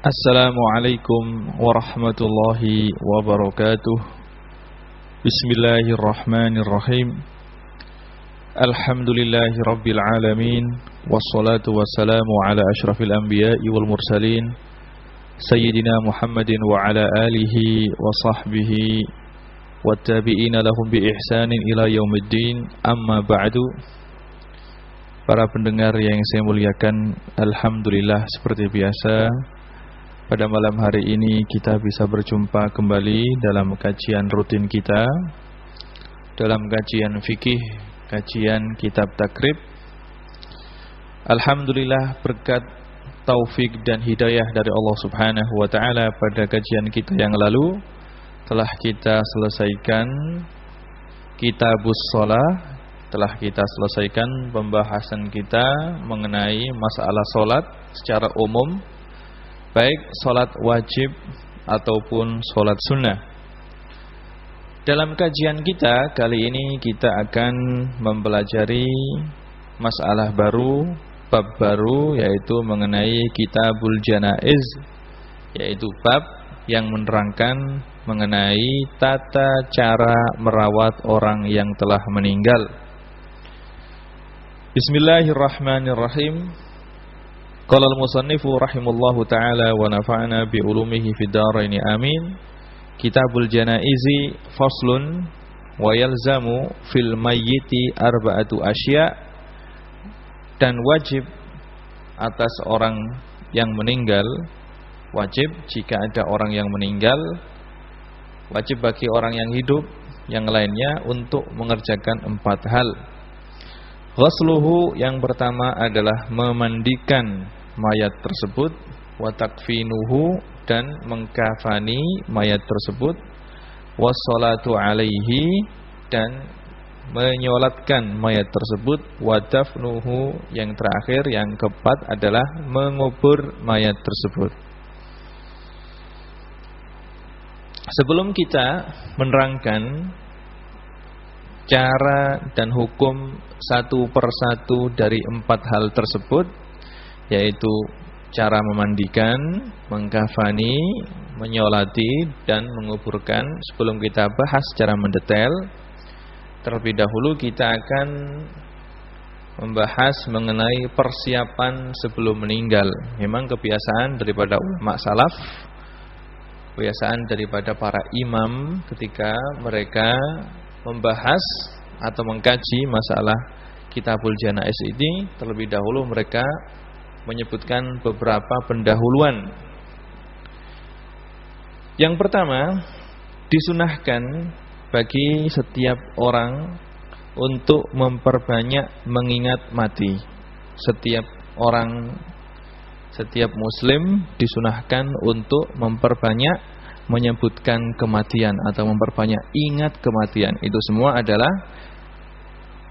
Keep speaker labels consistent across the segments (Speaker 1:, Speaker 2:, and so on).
Speaker 1: Assalamualaikum warahmatullahi wabarakatuh. Bismillahirrahmanirrahim. Alhamdulillahi rabbil alamin. Wassalatu wassalamu ala ashrafil anbiya'i wal mursalin Sayyidina Muhammadin wa ala alihi wa sahbihi wattabi'ina lahum bi ihsanin ila yaumiddin. Amma ba'du. Para pendengar yang saya muliakan, alhamdulillah seperti biasa pada malam hari ini kita bisa berjumpa kembali dalam kajian rutin kita, dalam kajian fikih, kajian kitab takrib. Alhamdulillah berkat taufik dan hidayah dari Allah Subhanahu wa taala, pada kajian kita yang lalu telah kita selesaikan Kitabus Shalah, telah kita selesaikan pembahasan kita mengenai masalah salat secara umum, baik salat wajib ataupun salat sunnah. Dalam kajian kita kali ini kita akan mempelajari masalah baru, bab baru, yaitu mengenai Kitabul Janaiz, yaitu bab yang menerangkan mengenai tata cara merawat orang yang telah meninggal. Bismillahirrahmanirrahim. Qala al-musannifu rahimallahu ta'ala wa nafa'ana bi ulumihi fid dharain amin. Kitabul Janaizi faslun wa yalzamu fil mayyiti arba'atu asya'. Dan wajib atas orang yang meninggal, wajib jika ada orang yang meninggal, wajib bagi orang yang hidup yang lainnya untuk mengerjakan 4 hal. Ghasluhu, yang pertama adalah memandikan mayat tersebut, wa takfinuhu, dan mengkafani mayat tersebut, wassalatu alaihi, dan menyolatkan mayat tersebut, wa dafnuhu, yang terakhir yang keempat adalah mengubur mayat tersebut. Sebelum kita menerangkan cara dan hukum satu persatu dari 4 hal tersebut, yaitu cara memandikan, mengkafani, menyolati, dan menguburkan. Sebelum kita bahas secara mendetail, terlebih dahulu kita akan membahas mengenai persiapan sebelum meninggal. Memang kebiasaan daripada ulama salaf, kebiasaan daripada para imam ketika mereka membahas atau mengkaji masalah Kitabul Janaiz ini, terlebih dahulu mereka menyebutkan beberapa pendahuluan. Yang pertama, disunahkan bagi setiap orang untuk memperbanyak mengingat mati. Setiap orang, setiap muslim disunahkan untuk memperbanyak menyebutkan kematian atau memperbanyak ingat kematian. Itu semua adalah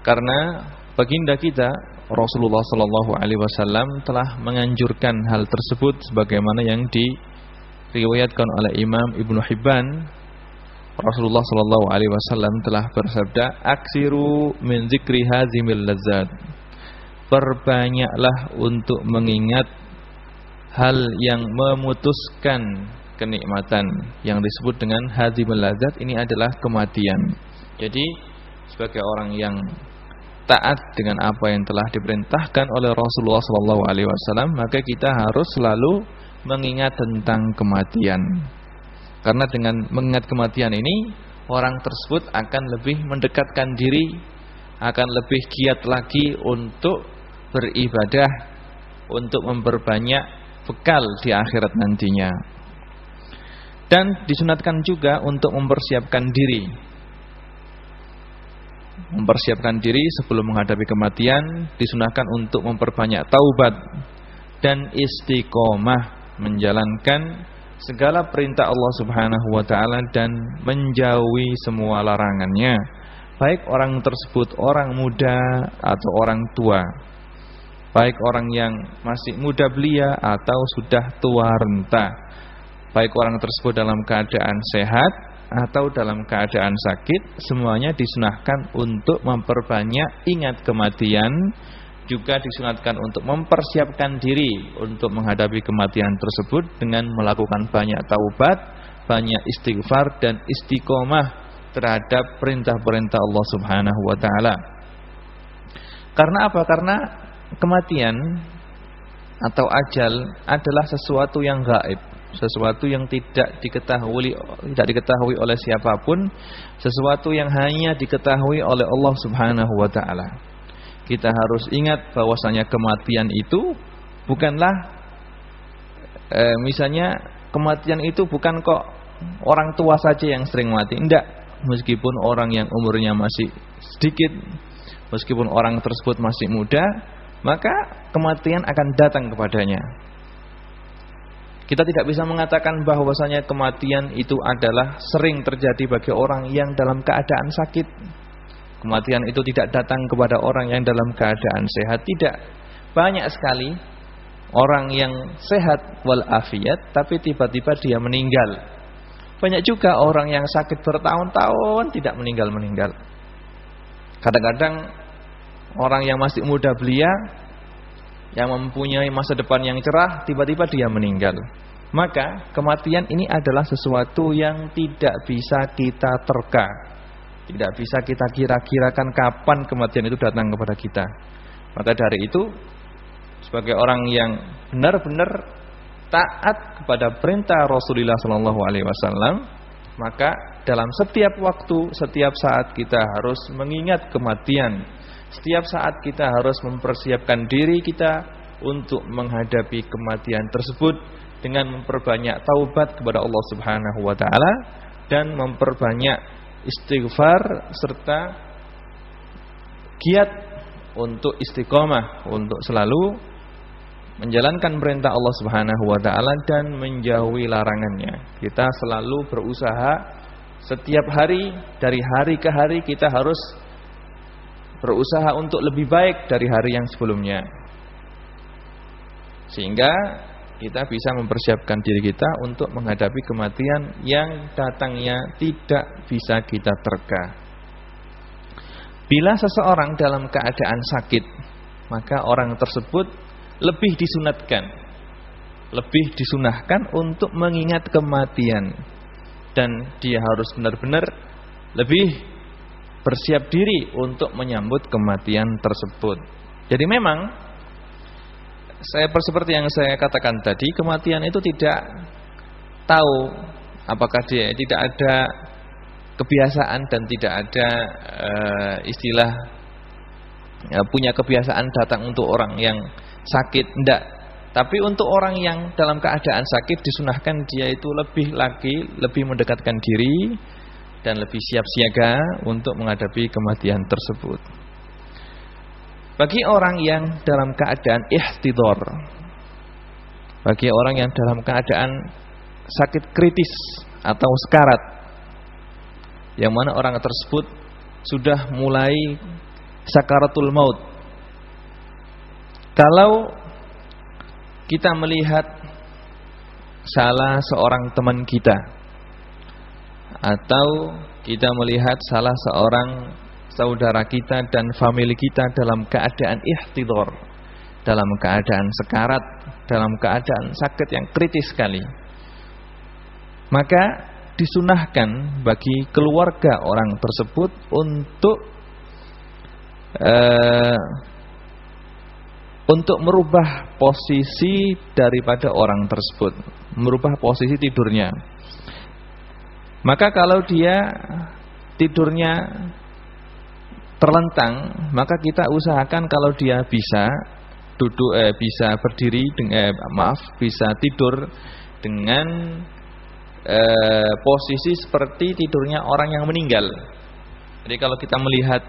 Speaker 1: karena baginda kita Rasulullah sallallahu alaihi wasallam telah menganjurkan hal tersebut, sebagaimana yang diriwayatkan oleh Imam Ibnu Hibban. Rasulullah sallallahu alaihi wasallam telah bersabda, "Aksiru min dzikri hazimil lazzat." Perbanyaklah untuk mengingat hal yang memutuskan kenikmatan, yang disebut dengan hazimul lazzat. Ini adalah kematian. Jadi sebagai orang yang taat dengan apa yang telah diperintahkan oleh Rasulullah SAW, maka kita harus selalu mengingat tentang kematian. Karena dengan mengingat kematian ini, orang tersebut akan lebih mendekatkan diri, akan lebih giat lagi untuk beribadah, untuk memperbanyak bekal di akhirat nantinya. Dan disunatkan juga untuk mempersiapkan diri. Mempersiapkan diri sebelum menghadapi kematian, disunahkan untuk memperbanyak taubat dan istiqomah, menjalankan segala perintah Allah Subhanahu wa taala dan menjauhi semua larangannya, baik orang tersebut orang muda atau orang tua, baik orang yang masih muda belia atau sudah tua renta, baik orang tersebut dalam keadaan sehat atau dalam keadaan sakit, semuanya disunahkan untuk memperbanyak ingat kematian juga disunatkan untuk mempersiapkan diri untuk menghadapi kematian tersebut dengan melakukan banyak taubat, banyak istighfar dan istiqomah terhadap perintah-perintah Allah Subhanahu wa taala. Karena apa? Karena kematian atau ajal adalah sesuatu yang gaib, sesuatu yang tidak diketahui oleh siapapun, sesuatu yang hanya diketahui oleh Allah Subhanahu wa taala. Kita harus ingat bahwasanya kematian itu bukanlah misalnya kematian itu bukan kok orang tua saja yang sering mati. Tidak, meskipun orang yang umurnya masih sedikit, meskipun orang tersebut masih muda, maka kematian akan datang kepadanya. Kita tidak bisa mengatakan bahwasanya kematian itu adalah sering terjadi bagi orang yang dalam keadaan sakit. Kematian itu tidak datang kepada orang yang dalam keadaan sehat. Tidak. Banyak sekali orang yang sehat walafiat tapi tiba-tiba dia meninggal. Banyak juga orang yang sakit bertahun-tahun tidak meninggal. Kadang-kadang orang yang masih muda belia, yang mempunyai masa depan yang cerah, tiba-tiba dia meninggal. Maka kematian ini adalah sesuatu yang tidak bisa kita terka. Tidak bisa kita kira-kirakan kapan kematian itu datang kepada kita. Maka dari itu, sebagai orang yang benar-benar taat kepada perintah Rasulullah SAW, maka dalam setiap waktu, setiap saat kita harus mengingat kematian. Setiap saat kita harus mempersiapkan diri kita untuk menghadapi kematian tersebut dengan memperbanyak taubat kepada Allah Subhanahu wa taala dan memperbanyak istighfar serta giat untuk istiqomah, untuk selalu menjalankan perintah Allah Subhanahu wa taala dan menjauhi larangannya. Kita selalu berusaha setiap hari, dari hari ke hari kita harus berusaha untuk lebih baik dari hari yang sebelumnya. Sehingga kita bisa mempersiapkan diri kita untuk menghadapi kematian yang datangnya tidak bisa kita terka. Bila seseorang dalam keadaan sakit, maka orang tersebut lebih disunahkan untuk mengingat kematian, dan dia harus benar-benar lebih bersiap diri untuk menyambut kematian tersebut. Jadi memang seperti yang saya katakan tadi, kematian itu tidak tahu apakah dia tidak ada kebiasaan dan tidak ada istilah punya kebiasaan datang untuk orang yang sakit, tidak. Tapi untuk orang yang dalam keadaan sakit disunahkan dia itu lebih mendekatkan diri dan lebih siap siaga untuk menghadapi kematian tersebut. Bagi orang yang dalam keadaan ihtidhar, bagi orang yang dalam keadaan sakit kritis atau sekarat, yang mana orang tersebut sudah mulai sakaratul maut. Kalau kita melihat salah seorang teman kita, atau kita melihat salah seorang saudara kita dan famili kita dalam keadaan ihtidhar, dalam keadaan sekarat, dalam keadaan sakit yang kritis sekali, maka disunahkan bagi keluarga orang tersebut untuk merubah posisi daripada orang tersebut, merubah posisi tidurnya. Maka kalau dia tidurnya terlentang, maka kita usahakan kalau dia bisa bisa berdiri bisa tidur dengan posisi seperti tidurnya orang yang meninggal. Jadi kalau kita melihat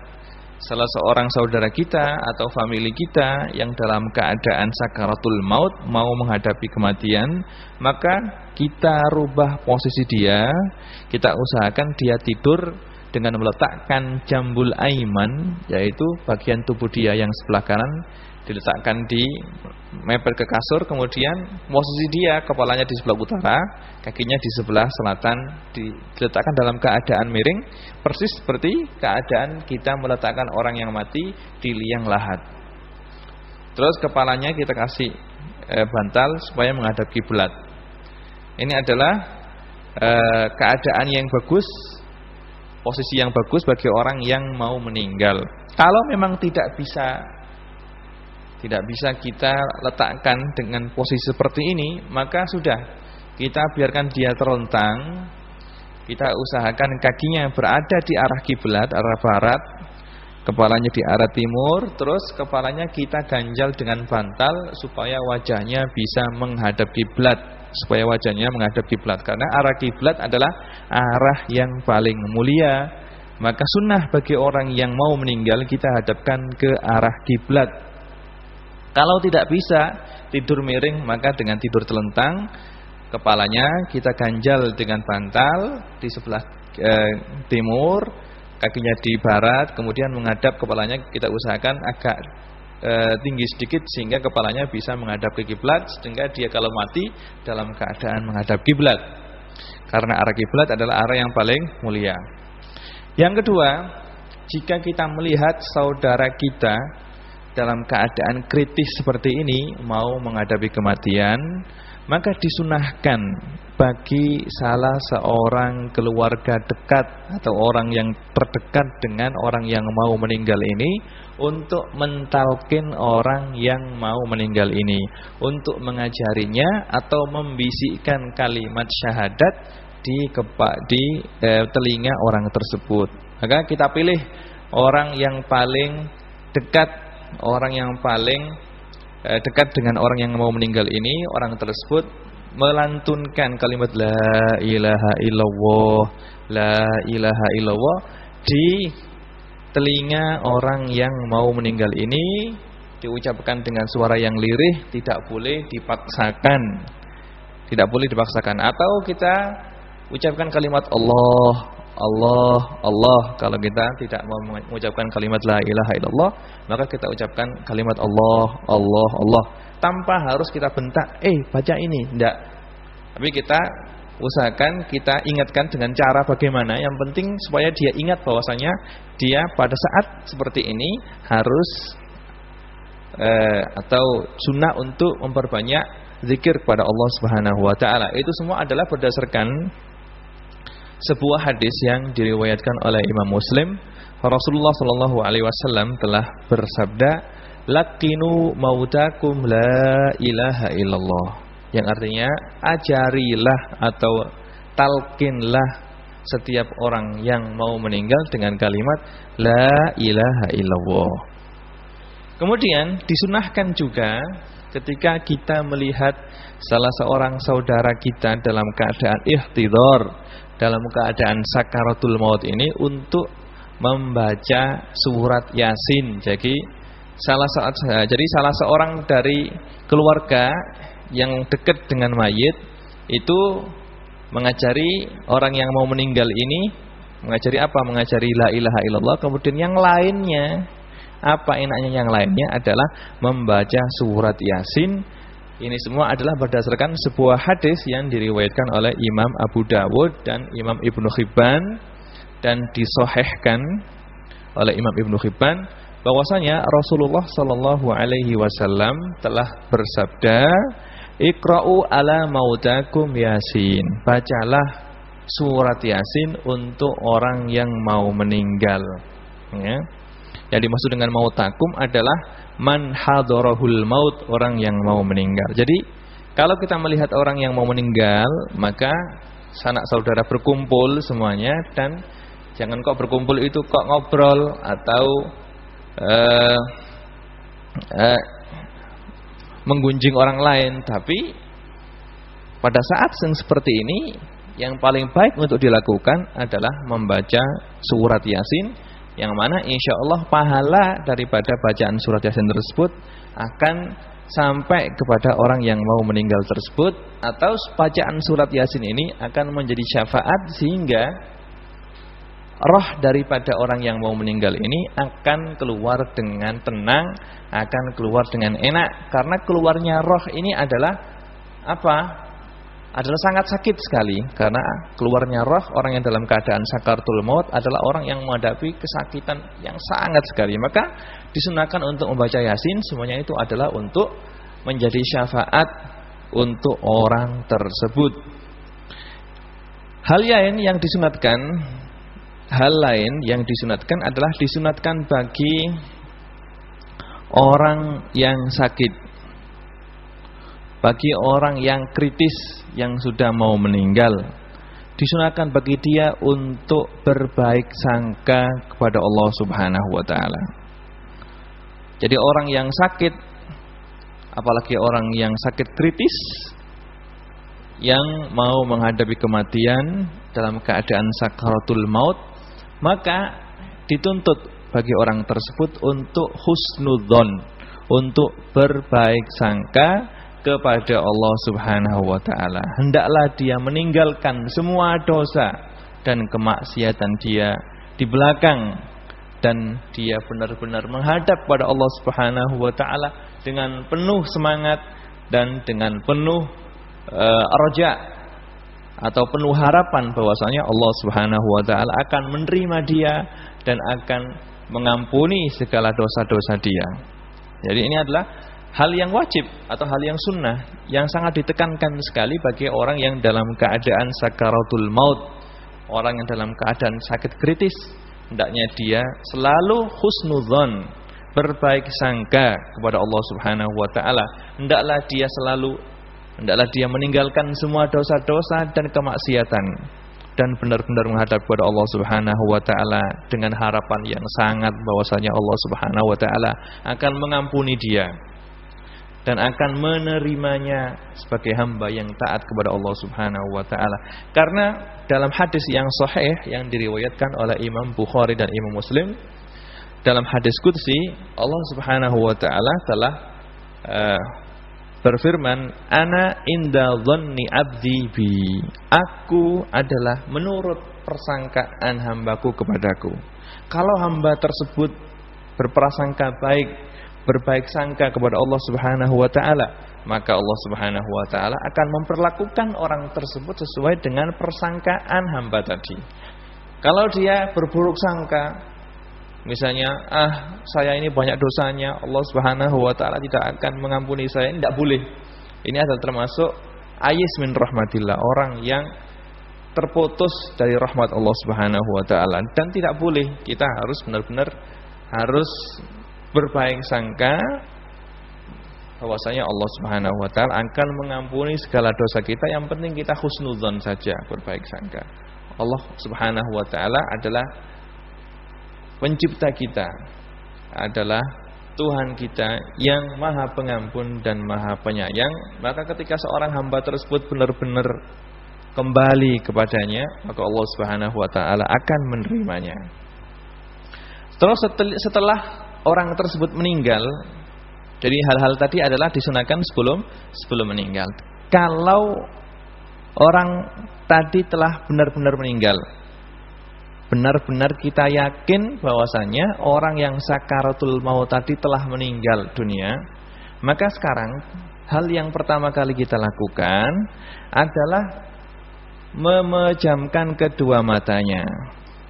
Speaker 1: salah seorang saudara kita atau famili kita yang dalam keadaan sakaratul maut, mau menghadapi kematian, maka kita rubah posisi dia. Kita usahakan dia tidur dengan meletakkan jambul aiman, yaitu bagian tubuh dia yang sebelah kanan diletakkan di mepet ke kasur, kemudian posisi dia kepalanya di sebelah utara, kakinya di sebelah selatan, diletakkan dalam keadaan miring, persis seperti keadaan kita meletakkan orang yang mati di liang lahat. Terus kepalanya kita kasih bantal supaya menghadap kiblat. Ini adalah keadaan yang bagus, posisi yang bagus bagi orang yang mau meninggal. Kalau memang tidak bisa kita letakkan dengan posisi seperti ini, maka sudah, kita biarkan dia terlentang. Kita usahakan kakinya berada di arah kiblat, arah barat, kepalanya di arah timur, terus kepalanya kita ganjal dengan bantal supaya wajahnya bisa menghadap kiblat, karena arah kiblat adalah arah yang paling mulia. Maka sunnah bagi orang yang mau meninggal kita hadapkan ke arah kiblat. Kalau tidak bisa tidur miring, maka dengan tidur telentang, kepalanya kita ganjal dengan bantal di sebelah timur, kakinya di barat, kemudian menghadap, kepalanya kita usahakan agak tinggi sedikit sehingga kepalanya bisa menghadap ke kiblat, sehingga dia kalau mati dalam keadaan menghadap kiblat. Karena arah kiblat adalah arah yang paling mulia. Yang kedua, jika kita melihat saudara kita dalam keadaan kritis seperti ini, mau menghadapi kematian, maka disunahkan bagi salah seorang keluarga dekat atau orang yang terdekat dengan orang yang mau meninggal ini untuk mentalkin orang yang mau meninggal ini, untuk mengajarinya atau membisikkan kalimat syahadat di telinga orang tersebut. Maka kita pilih orang yang paling dekat, orang yang paling dekat dengan orang yang mau meninggal ini. Orang tersebut melantunkan kalimat la ilaha illallah, la ilaha illallah di telinga orang yang mau meninggal ini, diucapkan dengan suara yang lirih, tidak boleh dipaksakan. Atau kita ucapkan kalimat Allah, Allah, Allah. Kalau kita tidak mau mengucapkan kalimat la ilaha illallah, maka kita ucapkan kalimat Allah, Allah, Allah, tanpa harus kita bentak, baca ini, tidak. Tapi kita usahakan, kita ingatkan dengan cara bagaimana. Yang penting supaya dia ingat bahwasanya dia pada saat seperti ini harus atau sunnah untuk memperbanyak zikir kepada Allah Subhanahu wa taala. Itu semua adalah berdasarkan sebuah hadis yang diriwayatkan oleh Imam Muslim. Rasulullah sallallahu alaihi wasallam telah bersabda, "Laqinu mautakum la ilaha illallah." Yang artinya, ajarilah atau talkinlah setiap orang yang mau meninggal dengan kalimat la ilaha illallah. Kemudian disunahkan juga ketika kita melihat salah seorang saudara kita dalam keadaan ihtidhar, dalam keadaan sakaratul maut ini, untuk membaca surat Yasin. Jadi salah seorang dari keluarga yang dekat dengan mayit itu mengajari orang yang mau meninggal ini, mengajari apa? Mengajari la ilaha illallah. Kemudian yang lainnya, apa enaknya yang lainnya adalah membaca surat Yasin. Ini semua adalah berdasarkan sebuah hadis yang diriwayatkan oleh Imam Abu Dawud dan Imam Ibnu Hibban, dan disahihkan oleh Imam Ibnu Hibban bahwasanya Rasulullah sallallahu alaihi wasallam telah bersabda, "Iqra'u ala mautakum Yasin." Bacalah surat Yasin untuk orang yang mau meninggal. Ya. Yang dimaksud dengan mautakum adalah man hadarahul maut, orang yang mau meninggal. Jadi kalau kita melihat orang yang mau meninggal, maka sanak saudara berkumpul semuanya, dan jangan kok berkumpul itu kok ngobrol atau menggunjing orang lain. Tapi pada saat yang seperti ini, yang paling baik untuk dilakukan adalah membaca surat Yasin, yang mana insya Allah pahala daripada bacaan surat Yasin tersebut akan sampai kepada orang yang mau meninggal tersebut. Atau bacaan surat Yasin ini akan menjadi syafaat sehingga roh daripada orang yang mau meninggal ini akan keluar dengan tenang, akan keluar dengan enak. Karena keluarnya roh ini adalah apa? adalah sangat sakit sekali, karena keluarnya roh orang yang dalam keadaan sakaratul maut adalah orang yang menghadapi kesakitan yang sangat sekali. Maka disunahkan untuk membaca Yasin, semuanya itu adalah untuk menjadi syafaat untuk orang tersebut. Hal lain yang disunatkan adalah disunatkan bagi orang yang sakit, bagi orang yang kritis yang sudah mau meninggal, disunahkan bagi dia untuk berbaik sangka kepada Allah Subhanahu wa taala. Jadi orang yang sakit, apalagi orang yang sakit kritis yang mau menghadapi kematian dalam keadaan sakaratul maut, maka dituntut bagi orang tersebut untuk husnudzon, untuk berbaik sangka kepada Allah Subhanahu wa taala. Hendaklah dia meninggalkan semua dosa dan kemaksiatan dia di belakang, dan dia benar-benar menghadap pada Allah Subhanahu wa taala dengan penuh semangat dan dengan penuh raja atau penuh harapan bahwasanya Allah Subhanahu wa taala akan menerima dia dan akan mengampuni segala dosa-dosa dia. Jadi ini adalah hal yang wajib atau hal yang sunnah yang sangat ditekankan sekali bagi orang yang dalam keadaan sakaratul maut, orang yang dalam keadaan sakit kritis. Hendaknya dia selalu husnudzon, berbaik sangka kepada Allah Subhanahu wa taala. Hendaklah dia meninggalkan semua dosa-dosa dan kemaksiatan dan benar-benar menghadap kepada Allah Subhanahu wa taala dengan harapan yang sangat bahwasanya Allah Subhanahu wa taala akan mengampuni dia dan akan menerimanya sebagai hamba yang taat kepada Allah Subhanahu wa taala. Karena dalam hadis yang sahih yang diriwayatkan oleh Imam Bukhari dan Imam Muslim, dalam hadis qudsi Allah Subhanahu wa taala telah berfirman, ana inda dhanni abdi bi, aku adalah menurut persangkaan hambaku kepadaku. Kalau hamba tersebut berprasangka baik, berbaik sangka kepada Allah Subhanahu wa taala, maka Allah Subhanahu wa taala akan memperlakukan orang tersebut sesuai dengan persangkaan hamba tadi. Kalau dia berburuk sangka, misalnya, saya ini banyak dosanya, Allah Subhanahu wa taala tidak akan mengampuni saya, ini tidak boleh. Ini adalah termasuk ayis min rahmatillah, orang yang terputus dari rahmat Allah Subhanahu wa taala, dan tidak boleh. Kita harus benar-benar harus berbaik sangka bahwasanya Allah Subhanahu wa taala akan mengampuni segala dosa kita. Yang penting kita husnudzon saja, berbaik sangka. Allah Subhanahu wa taala adalah pencipta kita, adalah Tuhan kita yang Maha Pengampun dan Maha Penyayang. Maka ketika seorang hamba tersebut benar-benar kembali kepadanya, maka Allah Subhanahu wa taala akan menerimanya. Terus setelah orang tersebut meninggal, jadi hal-hal tadi adalah disunahkan sebelum meninggal. Kalau orang tadi telah benar-benar meninggal, benar-benar kita yakin bahwasanya orang yang sakaratul maut tadi telah meninggal dunia, maka sekarang hal yang pertama kali kita lakukan adalah memejamkan kedua matanya.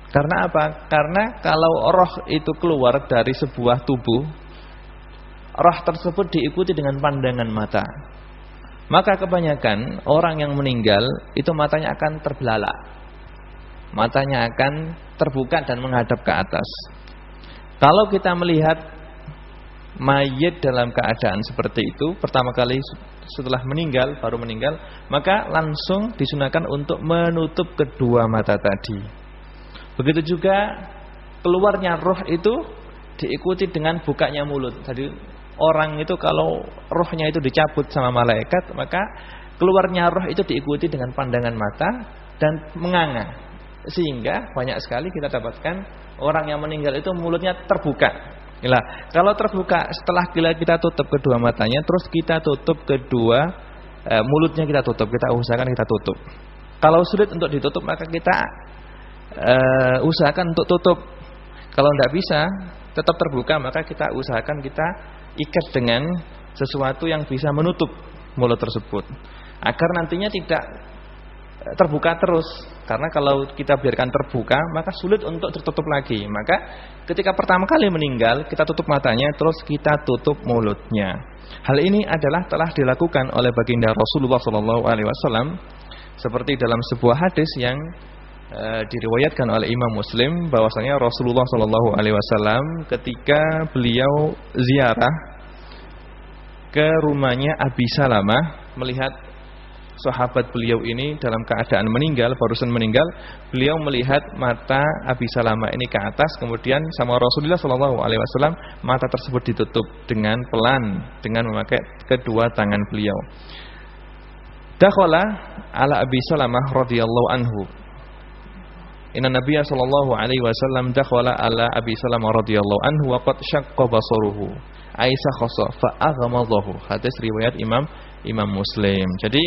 Speaker 1: Karena apa? Karena kalau roh itu keluar dari sebuah tubuh, roh tersebut diikuti dengan pandangan mata. Maka kebanyakan orang yang meninggal itu matanya akan terbelalak, matanya akan terbuka dan menghadap ke atas. Kalau kita melihat mayit dalam keadaan seperti itu, pertama kali setelah meninggal, baru meninggal, maka langsung disunahkan untuk menutup kedua mata tadi. Begitu juga keluarnya roh itu diikuti dengan bukanya mulut. Jadi orang itu kalau rohnya itu dicabut sama malaikat, maka keluarnya roh itu diikuti dengan pandangan mata dan menganga. Sehingga banyak sekali kita dapatkan orang yang meninggal itu mulutnya terbuka. Nah, kalau terbuka setelah kita tutup kedua matanya, terus kita tutup kedua mulutnya, kita tutup, kita usahakan kita tutup. Kalau sulit untuk ditutup, maka kita usahakan untuk tutup. Kalau tidak bisa tetap terbuka, maka kita usahakan kita ikat dengan sesuatu yang bisa menutup mulut tersebut. agar nantinya tidak terbuka terus. Karena kalau kita biarkan terbuka maka sulit untuk tertutup lagi. Maka ketika pertama kali meninggal kita tutup matanya, terus kita tutup mulutnya. Hal ini adalah telah dilakukan oleh baginda Rasulullah SAW, seperti dalam sebuah hadis yang diriwayatkan oleh Imam Muslim, bahwasanya Rasulullah SAW ketika beliau ziarah ke rumahnya Abi Salamah, melihat sahabat beliau ini dalam keadaan meninggal, barusan meninggal, beliau melihat mata Abi Salamah ini ke atas, kemudian sama Rasulullah SAW mata tersebut ditutup dengan pelan dengan memakai kedua tangan beliau. Dakhala ala Abi Salamah radhiyallahu anhu. Inna Nabiyya sallallahu alaihi wasallam dakhala ala Abi Salamah radhiyallahu anhu wa qad syaqqa basaruhu. Aisyah khassa fa aghmadhahu. Hadis riwayat Imam Muslim. Jadi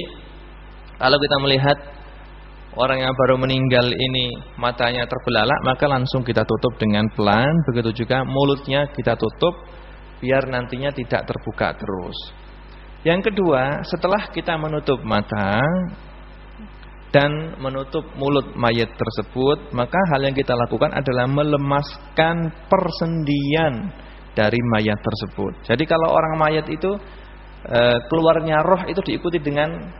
Speaker 1: kalau kita melihat orang yang baru meninggal ini matanya terbelalak, maka langsung kita tutup dengan pelan. Begitu juga mulutnya kita tutup biar nantinya tidak terbuka terus. Yang kedua, setelah kita menutup mata dan menutup mulut mayat tersebut, maka hal yang kita lakukan adalah melemaskan persendian dari mayat tersebut. Jadi kalau orang mayat itu keluarnya roh itu diikuti dengan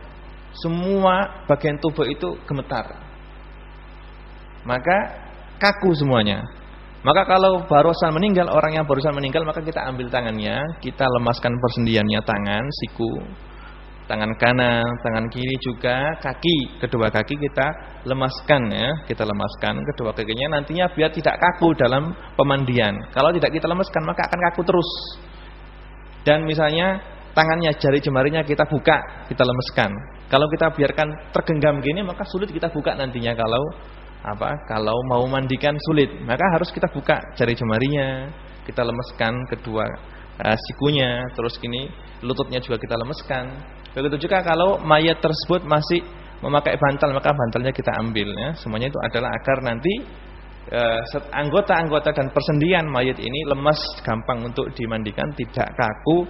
Speaker 1: semua bagian tubuh itu gemetar, maka kaku semuanya. Maka kalau barusan meninggal, orang yang barusan meninggal, maka kita ambil tangannya, kita lemaskan persendiannya, tangan, siku, tangan kanan, tangan kiri juga, kaki, kedua kaki kita lemaskan ya, kita lemaskan kedua kakinya, nantinya biar tidak kaku dalam pemandian. Kalau tidak kita lemaskan maka akan kaku terus. Dan misalnya tangannya, jari jemarinya kita buka, kita lemeskan. Kalau kita biarkan tergenggam gini maka sulit kita buka nantinya. Kalau mau mandikan sulit, maka harus kita buka jari jemarinya, kita lemeskan kedua sikunya, terus gini lututnya juga kita lemeskan. Begitu juga kalau mayat tersebut masih memakai bantal, maka bantalnya kita ambil ya. Semuanya itu adalah agar nanti anggota-anggota dan persendian mayat ini lemas, gampang untuk dimandikan, tidak kaku.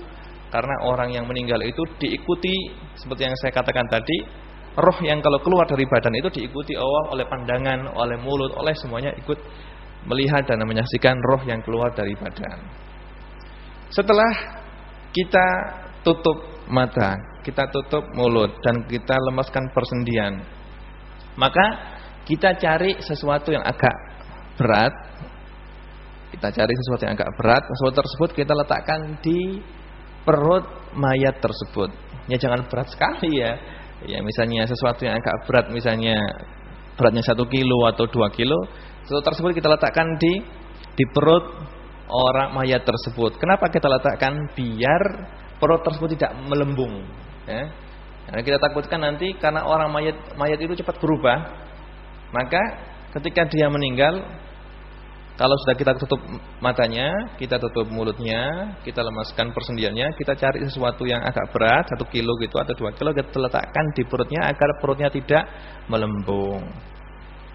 Speaker 1: Karena orang yang meninggal itu diikuti, seperti yang saya katakan tadi, roh yang kalau keluar dari badan itu diikuti oleh pandangan, oleh mulut, oleh semuanya ikut melihat dan menyaksikan roh yang keluar dari badan. Setelah kita tutup mata, kita tutup mulut, dan kita lemaskan persendian, maka kita cari sesuatu yang agak berat. Kita cari sesuatu yang agak berat. Sesuatu tersebut kita letakkan di perut mayat tersebut. Ya jangan berat sekali ya. Ya misalnya sesuatu yang agak berat, misalnya beratnya 1 kilo atau 2 kilo, sesuatu tersebut kita letakkan di perut orang mayat tersebut. Kenapa kita letakkan? Biar perut tersebut tidak melembung ya. Karena kita takutkan nanti karena orang mayat itu cepat berubah, maka ketika dia meninggal, kalau sudah kita tutup matanya, kita tutup mulutnya, kita lemaskan persendiannya, kita cari sesuatu yang agak berat, 1 kilo gitu atau 2 kilo, kita letakkan di perutnya agar perutnya tidak melembung.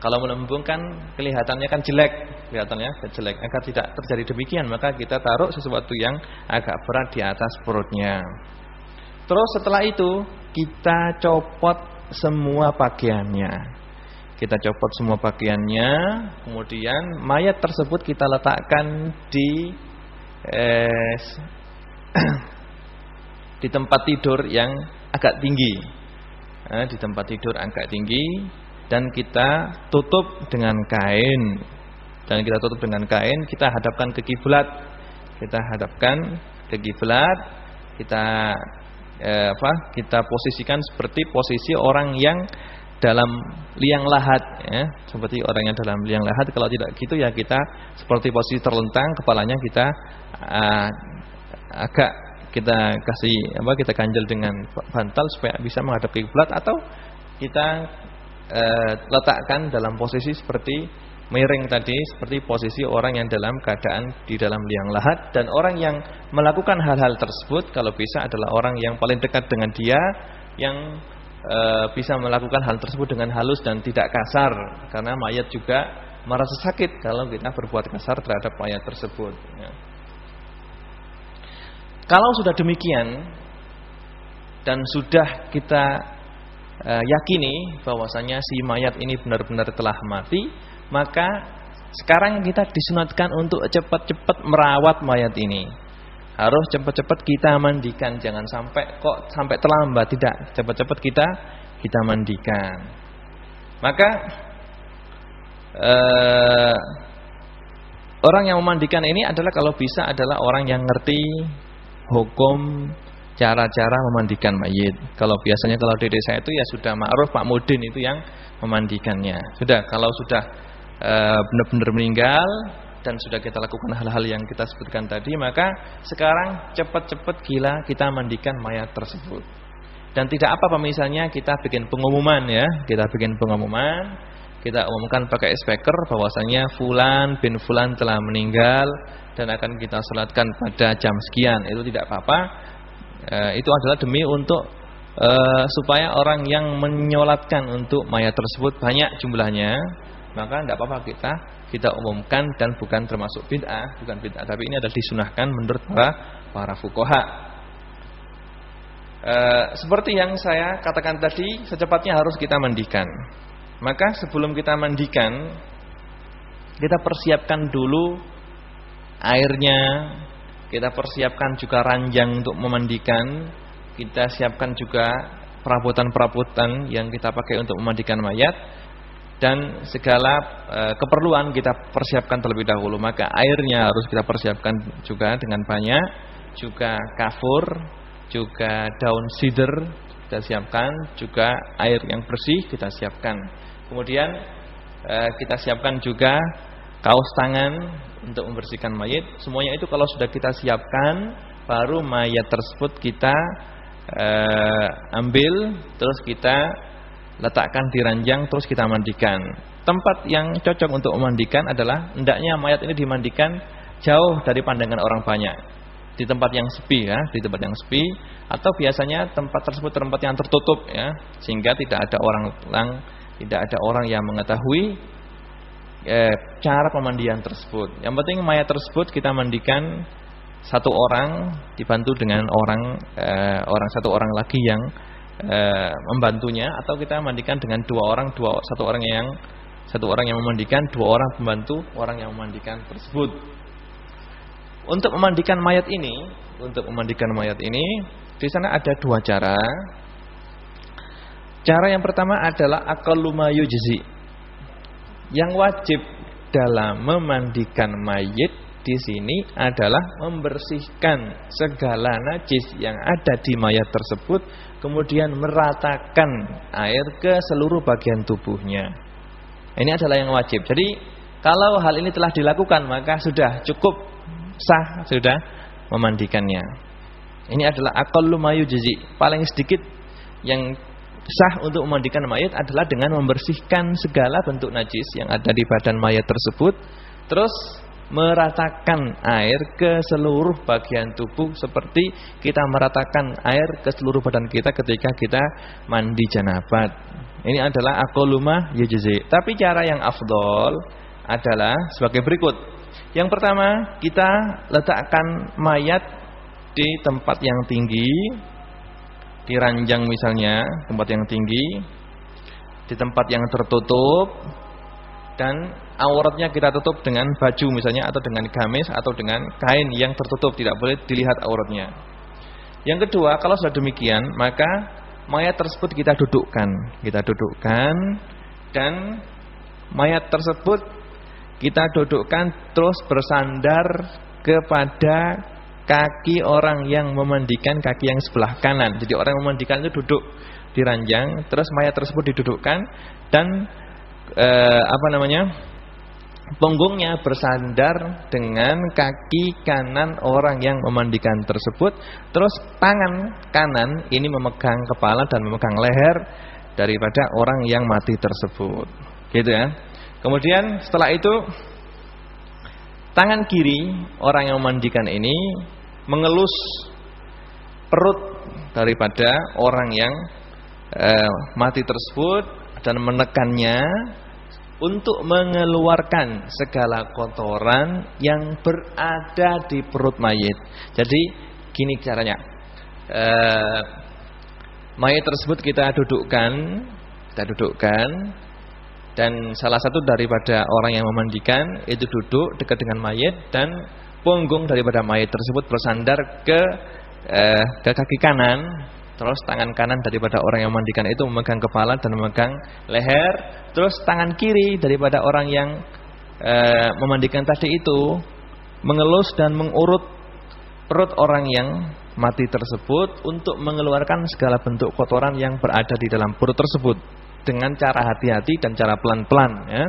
Speaker 1: Kalau melembung kan kelihatannya kan jelek, agar tidak terjadi demikian, maka kita taruh sesuatu yang agak berat di atas perutnya. Terus setelah itu kita copot semua pakaiannya. Kita copot semua pakaiannya, kemudian mayat tersebut kita letakkan di tempat tidur yang agak tinggi, di tempat tidur agak tinggi, dan kita tutup dengan kain. Kita hadapkan ke kiblat. Kita posisikan seperti posisi orang yang dalam liang lahat ya, seperti orang yang dalam liang lahat. Kalau tidak gitu ya kita seperti posisi terlentang, kepalanya kita agak kita kita ganjel dengan bantal supaya bisa menghadap ke kiblat, atau kita letakkan dalam posisi seperti miring tadi, seperti posisi orang yang dalam keadaan di dalam liang lahat. Dan orang yang melakukan hal-hal tersebut kalau bisa adalah orang yang paling dekat dengan dia, yang bisa melakukan hal tersebut dengan halus dan tidak kasar, karena mayat juga merasa sakit kalau kita berbuat kasar terhadap mayat tersebut ya. Kalau sudah demikian dan sudah kita
Speaker 2: yakini bahwasanya si mayat ini benar-benar telah mati, maka sekarang kita disunatkan untuk cepat-cepat merawat mayat ini. Harus cepat-cepat kita mandikan, jangan sampai terlambat, tidak. Cepat-cepat kita mandikan. Maka orang yang memandikan ini adalah kalau bisa adalah orang yang ngerti hukum cara-cara memandikan mayit. Kalau biasanya kalau di desa itu ya sudah ma'ruf Pak Mudin itu yang memandikannya. Sudah, kalau sudah benar-benar meninggal dan sudah kita lakukan hal-hal yang kita sebutkan tadi, maka sekarang cepat-cepat kita mandikan mayat tersebut. Dan tidak apa misalnya kita bikin pengumuman ya, kita umumkan pakai speaker bahwasanya fulan bin fulan telah meninggal dan akan kita salatkan pada jam sekian. Itu tidak apa-apa. Itu adalah demi untuk supaya orang yang menyolatkan untuk mayat tersebut banyak jumlahnya, maka tidak apa-apa kita umumkan dan bukan termasuk bid'ah, tapi ini adalah disunahkan menurut para fuqaha. Seperti yang saya katakan tadi, secepatnya harus kita mandikan. Maka sebelum kita mandikan, kita persiapkan dulu airnya, kita persiapkan juga ranjang untuk memandikan, kita siapkan juga perabotan-perabotan yang kita pakai untuk memandikan mayat, dan segala keperluan kita persiapkan terlebih dahulu. Maka airnya harus kita persiapkan juga dengan banyak, juga kafur, juga daun sidr kita siapkan, juga air yang bersih kita siapkan. Kemudian kita siapkan juga kaos tangan untuk membersihkan mayit. Semuanya itu kalau sudah kita siapkan, baru mayat tersebut kita ambil, terus kita letakkan di ranjang, terus kita mandikan. Tempat yang cocok untuk memandikan adalah hendaknya mayat ini dimandikan jauh dari pandangan orang banyak, di tempat yang sepi ya, di tempat yang sepi, atau biasanya tempat tersebut tempat yang tertutup ya, sehingga tidak ada orang yang mengetahui cara pemandian tersebut. Yang penting mayat tersebut kita mandikan satu orang dibantu dengan satu orang lagi yang membantunya, atau kita mandikan dengan satu orang yang memandikan, dua orang pembantu orang yang memandikan tersebut. Untuk memandikan mayat ini di sana ada dua cara. Cara yang pertama adalah aqallu ma yujzi. Yang wajib dalam memandikan mayit di sini adalah membersihkan segala najis yang ada di mayat tersebut, kemudian meratakan air ke seluruh bagian tubuhnya. Ini adalah yang wajib. Jadi kalau hal ini telah dilakukan, maka sudah cukup sah sudah memandikannya. Ini adalah aqallu ma yujzi. Paling sedikit yang sah untuk memandikan mayat adalah dengan membersihkan segala bentuk najis yang ada di badan mayat tersebut, terus meratakan air ke seluruh bagian tubuh seperti kita meratakan air ke seluruh badan kita ketika kita mandi janabat. Ini adalah aqallu ma yujzi. Tapi cara yang afdol adalah sebagai berikut. Yang pertama, kita letakkan mayat di tempat yang tinggi, di ranjang misalnya, tempat yang tinggi, di tempat yang tertutup, dan auratnya kita tutup dengan baju misalnya, atau dengan gamis, atau dengan kain yang tertutup, tidak boleh dilihat auratnya. Yang kedua, kalau sudah demikian, maka mayat tersebut kita dudukkan, dan mayat tersebut kita dudukkan terus bersandar kepada kaki orang yang memandikan, kaki yang sebelah kanan. Jadi orang yang memandikan itu duduk di ranjang, terus mayat tersebut didudukkan, dan punggungnya bersandar dengan kaki kanan orang yang memandikan tersebut. Terus tangan kanan ini memegang kepala dan memegang leher daripada orang yang mati tersebut. Gitu ya. Kemudian setelah itu tangan kiri orang yang memandikan ini mengelus perut daripada orang yang mati tersebut dan menekannya untuk mengeluarkan segala kotoran yang berada di perut mayit. Jadi gini caranya, mayat tersebut kita dudukkan dan salah satu daripada orang yang memandikan itu duduk dekat dengan mayat dan punggung daripada mayat tersebut bersandar ke kaki kanan, terus tangan kanan daripada orang yang memandikan itu memegang kepala dan memegang leher, terus tangan kiri daripada orang yang memandikan tadi itu mengelus dan mengurut perut orang yang mati tersebut untuk mengeluarkan segala bentuk kotoran yang berada di dalam perut tersebut dengan cara hati-hati dan cara pelan-pelan ya,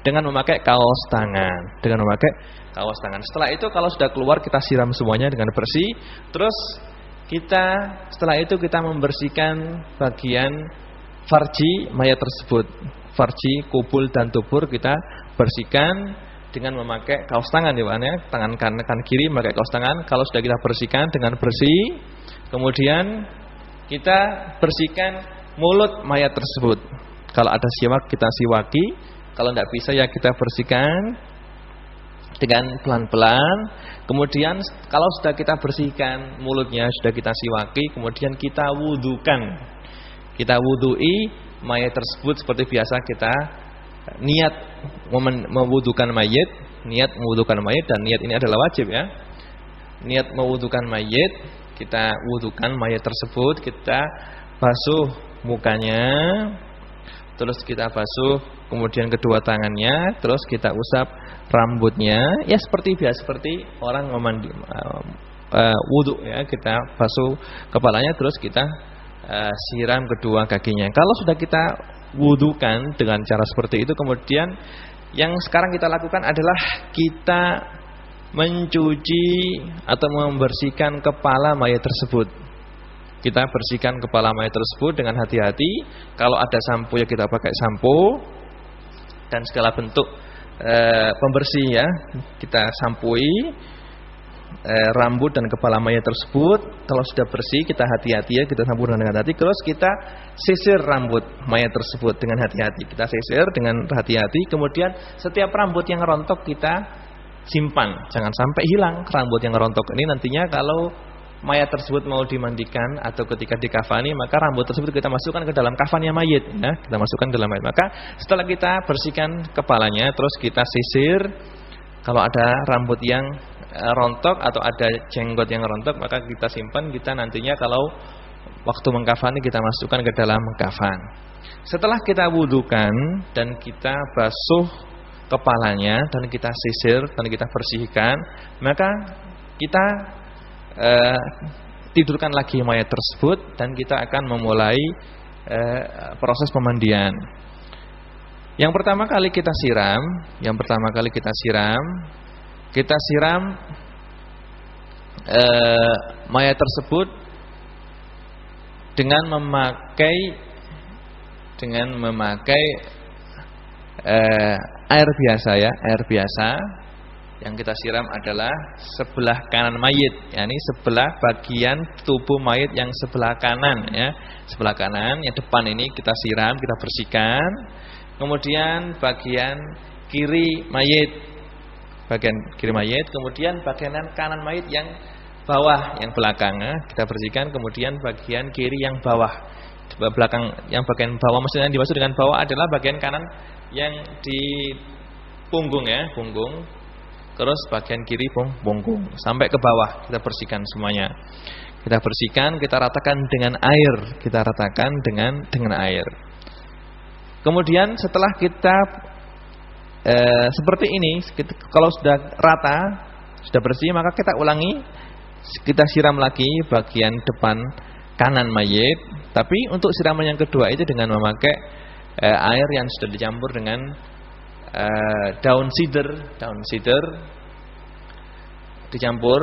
Speaker 2: dengan memakai kaos tangan, Setelah itu kalau sudah keluar kita siram semuanya dengan bersih. Terus setelah itu kita membersihkan bagian farji mayat tersebut. Farji, kubul dan tubur kita bersihkan dengan memakai kaos tangan ya, tangan kanan kiri memakai kaos tangan. Kalau sudah kita bersihkan dengan bersih, kemudian kita bersihkan mulut mayat tersebut. Kalau ada siwak kita siwaki, kalau tidak bisa ya kita bersihkan dengan pelan-pelan. Kemudian kalau sudah kita bersihkan mulutnya, sudah kita siwaki, kemudian kita wudukan. Kita wudui mayat tersebut seperti biasa kita niat mewudukan mayat, dan niat ini adalah wajib ya. Niat mewudukan mayat, kita wudukan mayat tersebut, kita basuh mukanya, terus kita basuh kemudian kedua tangannya, terus kita usap rambutnya, ya seperti biasa, seperti orang memandi wudu ya, kita basuh kepalanya, terus kita siram kedua kakinya. Kalau sudah kita wudukan dengan cara seperti itu, kemudian yang sekarang kita lakukan adalah kita mencuci atau membersihkan kepala mayat tersebut. Kita bersihkan kepala mayat tersebut dengan hati-hati. Kalau ada sampo ya kita pakai sampo dan segala bentuk pembersih ya, kita sampui rambut dan kepala mayat tersebut. Kalau sudah bersih kita hati-hati ya, kita sampur dengan hati. Terus kita sisir rambut mayat tersebut dengan hati-hati. Kita sisir dengan hati-hati. Kemudian setiap rambut yang rontok kita simpan, jangan sampai hilang rambut yang rontok ini. Nantinya kalau mayat tersebut mau dimandikan atau ketika dikafani, maka rambut tersebut kita masukkan ke dalam kafannya mayit ya, kita masukkan ke dalam mayit. Maka setelah kita bersihkan kepalanya, terus kita sisir. Kalau ada rambut yang rontok atau ada jenggot yang rontok, maka kita simpan. Kita nantinya kalau waktu mengkafani kita masukkan ke dalam kafan. Setelah kita wudukan dan kita basuh kepalanya dan kita sisir dan kita bersihkan, maka kita tidurkan lagi mayat tersebut dan kita akan memulai proses pemandian. Yang pertama kali kita siram, mayat tersebut dengan memakai air biasa ya, air biasa. Yang kita siram adalah sebelah kanan mayit, yakni sebelah bagian tubuh mayit yang sebelah kanan ya. Sebelah kanan, yang depan ini kita siram, kita bersihkan. Kemudian bagian kiri mayit, kemudian bagian kanan mayit yang bawah, yang belakang ya, kita bersihkan. Kemudian bagian kiri yang bawah, belakang, yang bagian bawah, maksudnya yang dimaksud dengan bawah adalah bagian kanan yang di punggung ya, punggung. Terus bagian kiri punggung sampai ke bawah kita bersihkan semuanya. Kita bersihkan, kita ratakan dengan air, dengan air. Kemudian setelah kita seperti ini, kalau sudah rata, sudah bersih, maka kita ulangi, kita siram lagi bagian depan kanan mayit. Tapi untuk siraman yang kedua itu dengan memakai air yang sudah dicampur dengan daun sider dicampur,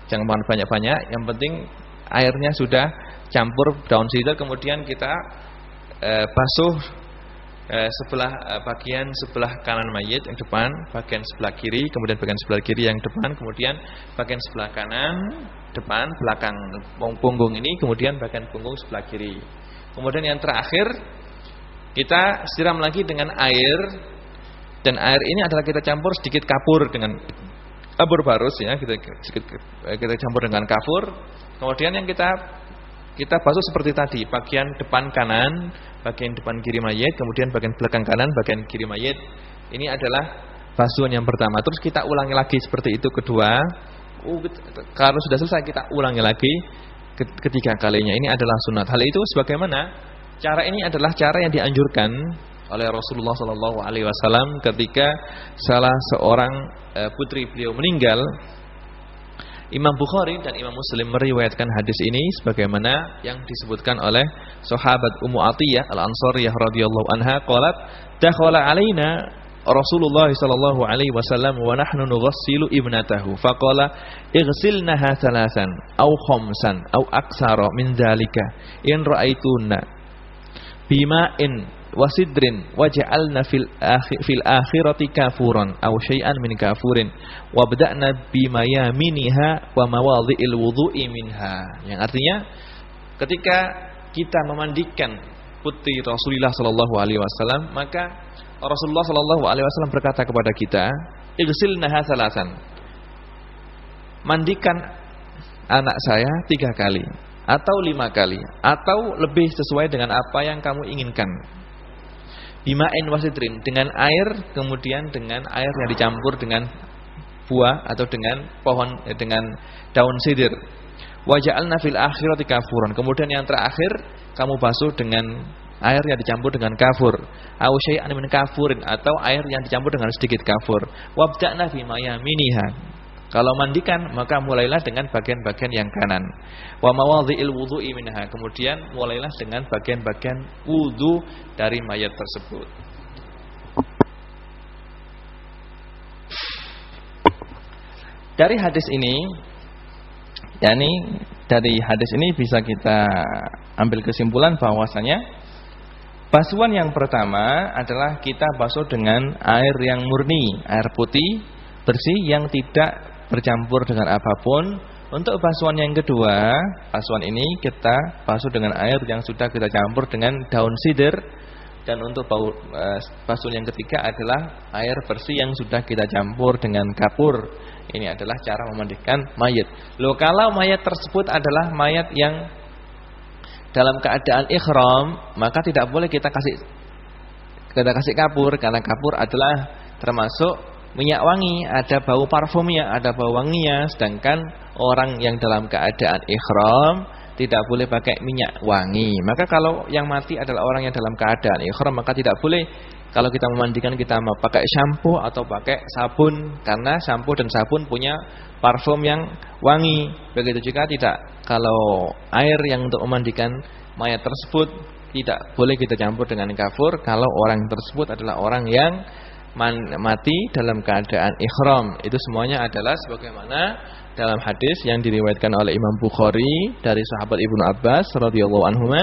Speaker 2: jangan banyak-banyak, yang penting airnya sudah campur daun sider. Kemudian kita basuh bagian sebelah kanan mayit yang depan, bagian sebelah kiri, kemudian bagian sebelah kiri yang depan, kemudian bagian sebelah kanan depan, belakang punggung ini, kemudian bagian punggung sebelah kiri. Kemudian yang terakhir kita siram lagi dengan air. Dan air ini adalah kita campur sedikit kapur dengan kapur barus ya, kita campur dengan kapur. Kemudian yang kita kita basuh seperti tadi, bagian depan kanan, bagian depan kiri mayit, kemudian bagian belakang kanan, bagian kiri mayit. Ini adalah basuhan yang pertama. Terus kita ulangi lagi seperti itu kedua. Kalau sudah selesai kita ulangi lagi ketiga kalinya. Ini adalah sunat. Hal itu sebagaimana cara ini adalah cara yang dianjurkan oleh Rasulullah SAW ketika salah seorang putri beliau meninggal. Imam Bukhari dan Imam Muslim meriwayatkan hadis ini sebagaimana yang disebutkan oleh sahabat Ummu Atiyah Al-Ansariyah radhiyallahu anha qalat dakhala alaina Rasulullah sallallahu alaihi wasallam wa nahnu nughassilu ibnatahu faqala ighsilnaha thalathan aw khamsan aw aktsara min dzalika in ra'aituna bima'in wasidrin waja'alna fil akhirati kafuran aw syai'an min kafurin wabda'na bimayaminiha wa mawadhi'il wudhu'i minha. Yang artinya ketika kita memandikan putri Rasulullah sallallahu alaihi wasallam, maka Rasulullah sallallahu alaihi wasallam berkata kepada kita, "Igsilnaha thalathan." Mandikan anak saya 3 kali atau 5 kali atau lebih sesuai dengan apa yang kamu inginkan. Bima'in wasidrin, dengan air, kemudian dengan air yang dicampur dengan buah atau dengan pohon, dengan daun sidir. Waja'alna fil akhirati kafuran, kemudian yang terakhir kamu basuh dengan air yang dicampur dengan kafur. Au syai'an min kafurin, atau air yang dicampur dengan sedikit kafur. Wabda'na bimayaminiha. Kalau mandikan maka mulailah dengan bagian-bagian yang kanan. Wa mawadhi'il wudhu'i minha, kemudian mulailah dengan bagian-bagian wudu dari mayat tersebut. Dari hadis ini, yakni dari hadis ini bisa kita ambil kesimpulan bahwasanya basuhan yang pertama adalah kita basuh dengan air yang murni, air putih bersih yang tidak bercampur dengan apapun. Untuk basuhan yang kedua, basuhan ini kita basuh dengan air yang sudah kita campur dengan daun sidir. Dan untuk basuhan yang ketiga adalah air bersih yang sudah kita campur dengan kapur. Ini adalah cara memandikan mayat. Loh, kalau mayat tersebut adalah mayat yang dalam keadaan ikhram, maka tidak boleh kita kasih kapur, karena kapur adalah termasuk minyak wangi, ada bau parfumnya, ada bau wanginya. Sedangkan orang yang dalam keadaan ikhram tidak boleh pakai minyak wangi. Maka kalau yang mati adalah orang yang dalam keadaan ikhram, maka tidak boleh kalau kita memandikan kita mau pakai shampoo atau pakai sabun, karena shampoo dan sabun punya parfum yang wangi. Begitu juga tidak, kalau air yang untuk memandikan mayat tersebut tidak boleh kita campur dengan kafur kalau orang tersebut adalah orang yang mati dalam keadaan ikhram. Itu semuanya adalah sebagaimana dalam hadis yang diriwayatkan oleh Imam Bukhari dari sahabat Ibnu Abbas radhiyallahu anhuma,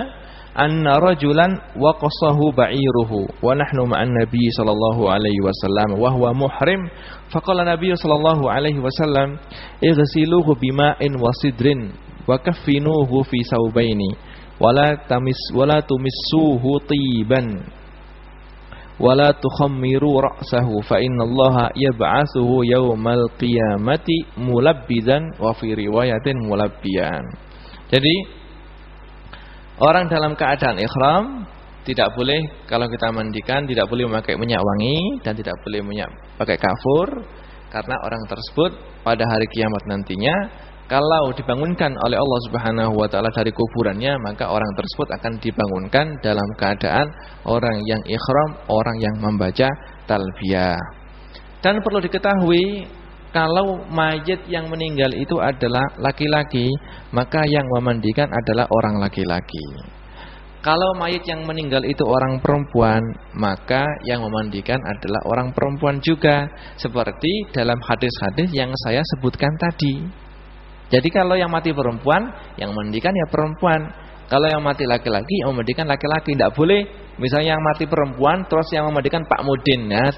Speaker 2: anna rajulan waqasahu ba'iruhu wa nahnu ma'an nabiy sallallahu alaihi wasallam wa huwa muhrim, faqala nabiy sallallahu alaihi wasallam ighsiluhu bima'in wasidrin wa kaffinuhu fi saubaini wala tumissuhu tiban wala tukhammiru ra'sahu fa innallaha yab'atsuhu yaumal qiyamati mulabbidan wa fi riwayatin mulabbiyan. Jadi orang dalam keadaan ikhram tidak boleh, kalau kita mandikan tidak boleh memakai minyak wangi dan tidak boleh pakai kafur, karena orang tersebut pada hari kiamat nantinya kalau dibangunkan oleh Allah Subhanahu wa taala dari kuburannya, maka orang tersebut akan dibangunkan dalam keadaan orang yang ikhram, orang yang membaca talbiyah. Dan perlu diketahui, kalau mayit yang meninggal itu adalah laki-laki, maka yang memandikan adalah orang laki-laki. Kalau mayit yang meninggal itu orang perempuan, maka yang memandikan adalah orang perempuan juga, seperti dalam hadis-hadis yang saya sebutkan tadi. Jadi kalau yang mati perempuan, yang memandikan ya perempuan. Kalau yang mati laki-laki, yang memandikan laki-laki. Tidak boleh misalnya yang mati perempuan terus yang memandikan Pak Mudin, ya,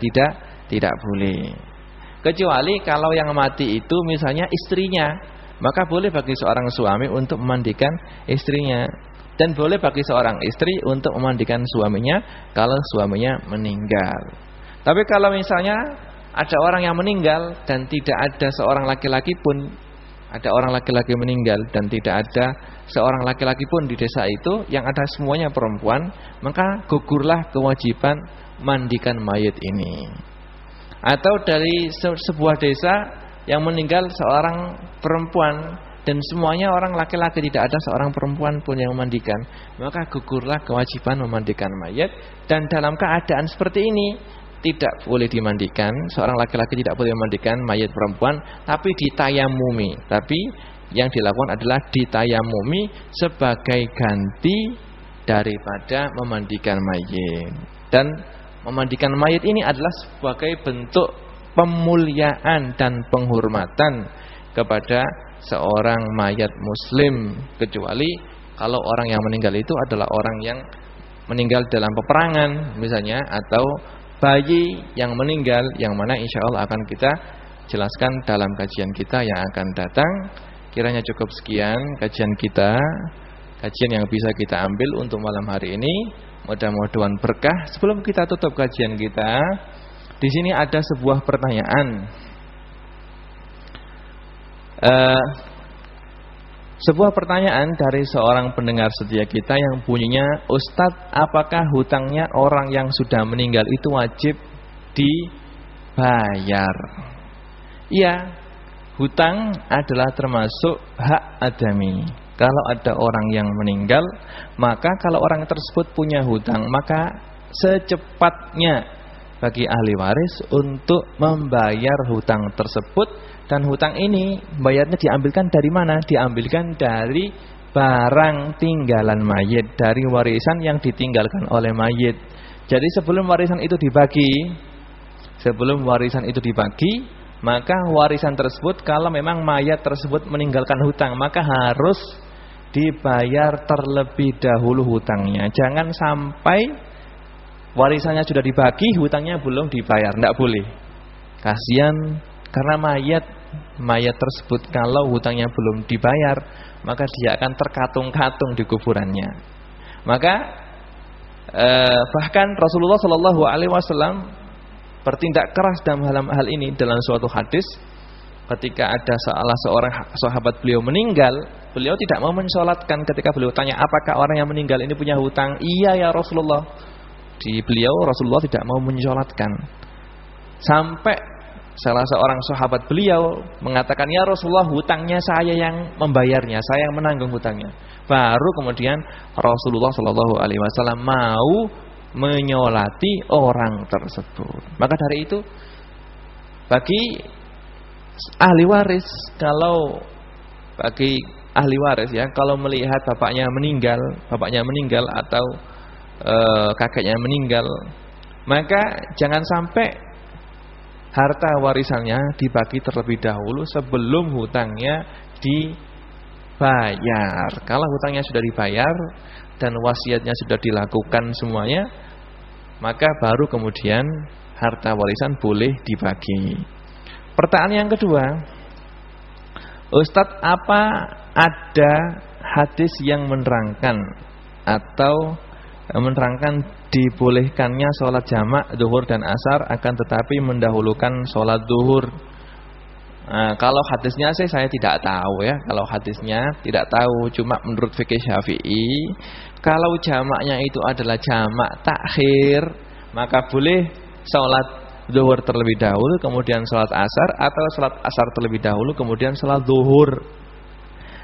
Speaker 2: tidak boleh. Kecuali kalau yang mati itu misalnya istrinya, maka boleh bagi seorang suami untuk memandikan istrinya, dan boleh bagi seorang istri untuk memandikan suaminya kalau suaminya meninggal. Tapi kalau misalnya ada orang yang meninggal dan tidak ada seorang laki-laki pun ada orang laki-laki meninggal dan tidak ada seorang laki-laki pun di desa itu, yang ada semuanya perempuan, maka gugurlah kewajiban mandikan mayit ini. Atau dari sebuah desa yang meninggal seorang perempuan dan semuanya orang laki-laki, tidak ada seorang perempuan pun yang memandikan, maka gugurlah kewajiban memandikan mayit. Dan dalam keadaan seperti ini tidak boleh dimandikan, seorang laki-laki tidak boleh memandikan mayit perempuan, tapi ditayamumi. Tapi yang dilakukan adalah ditayamumi sebagai ganti daripada memandikan mayit. Dan memandikan mayit ini adalah sebagai bentuk pemuliaan dan penghormatan kepada seorang mayat muslim, kecuali kalau orang yang meninggal itu adalah orang yang meninggal dalam peperangan misalnya, atau bayi yang meninggal, yang mana insya Allah akan kita jelaskan dalam kajian kita yang akan datang. Kiranya cukup sekian kajian kita, kajian yang bisa kita ambil untuk malam hari ini. Mudah-mudahan berkah. Sebelum kita tutup kajian kita, di sini ada sebuah pertanyaan. Sebuah pertanyaan dari seorang pendengar setia kita yang bunyinya, Ustadz, apakah hutangnya orang yang sudah meninggal itu wajib dibayar? Iya, hutang adalah termasuk hak adami. Kalau ada orang yang meninggal, maka kalau orang tersebut punya hutang, maka secepatnya bagi ahli waris untuk membayar hutang tersebut. Dan hutang ini bayarnya diambilkan dari mana? Diambilkan dari barang tinggalan mayit, dari warisan yang ditinggalkan oleh mayit. Jadi sebelum warisan itu dibagi, maka warisan tersebut, kalau memang mayat tersebut meninggalkan hutang, maka harus dibayar terlebih dahulu hutangnya. Jangan sampai warisannya sudah dibagi, hutangnya belum dibayar, tidak boleh. Kasihan, karena mayat tersebut kalau hutangnya belum dibayar, maka dia akan terkatung-katung di kuburannya. Maka bahkan Rasulullah SAW bertindak keras dalam hal ini. Dalam suatu hadis, ketika ada salah seorang sahabat beliau meninggal, beliau tidak mau mensolatkan. Ketika beliau tanya, apakah orang yang meninggal ini punya hutang? Iya ya Rasulullah. Rasulullah tidak mau mensolatkan. Sampai salah seorang sahabat beliau mengatakan, ya Rasulullah, hutangnya saya yang membayarnya, saya yang menanggung hutangnya. Baru kemudian Rasulullah SAW mau menyolati orang tersebut. Maka dari itu, bagi ahli waris, kalau melihat bapaknya meninggal atau kakeknya meninggal, maka jangan sampai harta warisannya dibagi terlebih dahulu sebelum hutangnya dibayar. Kalau hutangnya sudah dibayar dan wasiatnya sudah dilakukan semuanya, maka baru kemudian harta warisan boleh dibagi. Pertanyaan yang kedua, Ustadz, apa ada hadis yang menerangkan atau menerangkan dibolehkannya sholat jamak zuhur dan asar, akan tetapi mendahulukan sholat zuhur? Kalau hadisnya saya tidak tahu ya. Kalau hadisnya tidak tahu, cuma menurut fikih Syafi'i, kalau jamaknya itu adalah jamak takhir, maka boleh sholat zuhur terlebih dahulu kemudian sholat asar, atau sholat asar terlebih dahulu kemudian sholat zuhur.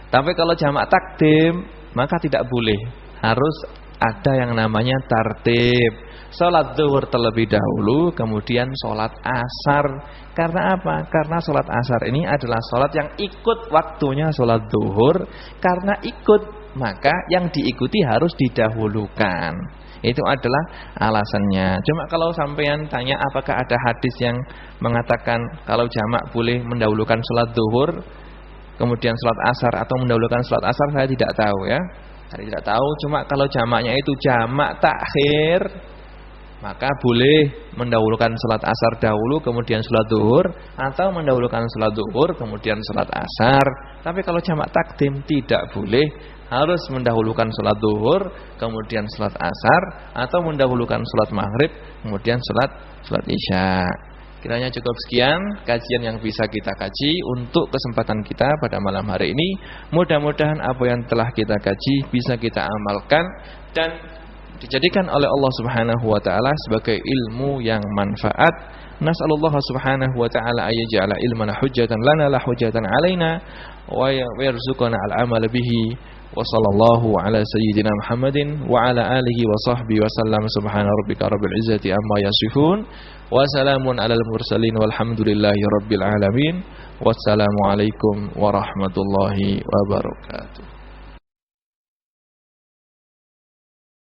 Speaker 2: Tapi kalau jamak takdim, maka tidak boleh, harus ada yang namanya tartib. Sholat zuhur terlebih dahulu kemudian sholat asar. Karena apa? Karena sholat asar ini adalah sholat yang ikut waktunya sholat zuhur. Karena ikut, maka yang diikuti harus didahulukan. Itu adalah alasannya. Cuma kalau sampean tanya apakah ada hadis yang mengatakan kalau jamak boleh mendahulukan sholat zuhur kemudian sholat asar, atau mendahulukan sholat asar, saya tidak tahu ya. Saya tidak tahu. Cuma kalau jamaknya itu jamak takhir, maka boleh mendahulukan sholat asar dahulu kemudian sholat zuhur, atau mendahulukan sholat zuhur kemudian sholat asar. Tapi kalau jamak takdim tidak boleh, harus mendahulukan sholat zuhur kemudian sholat asar, atau mendahulukan sholat maghrib kemudian sholat isya. Kiranya cukup sekian kajian yang bisa kita kaji untuk kesempatan kita pada malam hari ini. Mudah-mudahan apa yang telah kita kaji bisa kita amalkan dan dijadikan oleh Allah Subhanahu wa taala sebagai ilmu yang manfaat. Nas'alullah Subhanahu wa taala ayyaj'ala ilmana hujjatan lana la hujjatan alaina wa yarzuqana al-amala bihi. Wa sallallahu ala sayyidina Muhammadin wa ala alihi wa sahbihi wa sallam. Subhana rabbika rabbil izzati amma yasifun wa salamun alal mursalin walhamdulillahi rabbil alamin. Wassalamu alaikum warahmatullahi wabarakatuh.